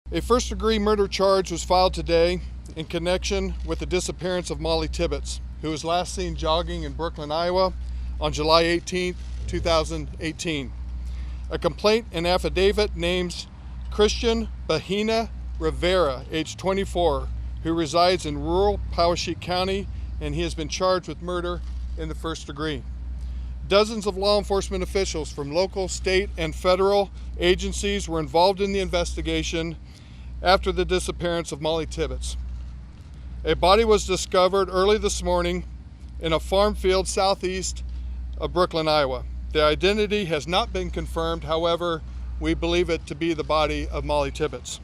A first-degree murder charge was filed today in connection with the disappearance of Mollie Tibbetts, who was last seen jogging in Brooklyn, Iowa on July 18, 2018. A complaint and affidavit names Christian Bahina Rivera, age 24, who resides in rural Poweshiek County, and he has been charged with murder in the first degree. Dozens of law enforcement officials from local, state, and federal agencies were involved in the investigation after the disappearance of Mollie Tibbetts. A body was discovered early this morning in a farm field southeast of Brooklyn, Iowa. The identity has not been confirmed, however, we believe it to be the body of Mollie Tibbetts.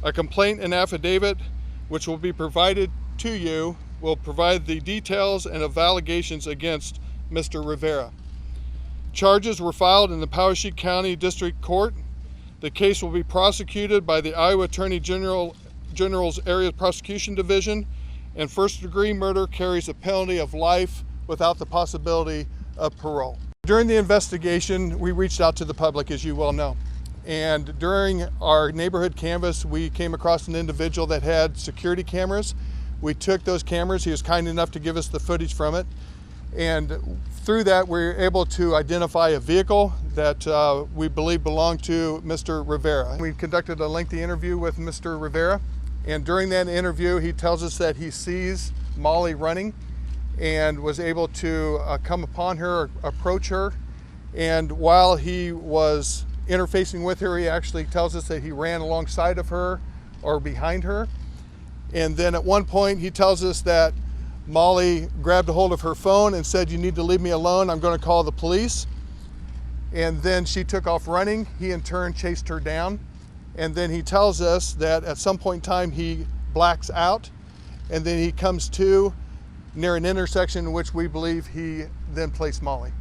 A complaint and affidavit, which will be provided to you, will provide the details and of allegations against Mr. Rivera. Charges were filed in the Poweshiek County District Court. The case will be prosecuted by the Iowa Attorney General's Area Prosecution Division, and first-degree murder carries a penalty of life without the possibility of parole. During the investigation, we reached out to the public, as you well know. And during our neighborhood canvass, we came across an individual that had security cameras. We took those cameras. He was kind enough to give us the footage from it. And through that, we were able to identify a vehicle that we believe belonged to Mr. Rivera. We conducted a lengthy interview with Mr. Rivera. And during that interview, he tells us that he sees Mollie running and was able to come upon her, approach her. And while he was interfacing with her, he actually tells us that he ran alongside of her or behind her. And then at one point, he tells us that Mollie grabbed a hold of her phone and said, "You need to leave me alone, I'm going to call the police." And then she took off running. He in turn chased her down. And then he tells us that at some point in time he blacks out, and then he comes to near an intersection in which we believe he then placed Mollie.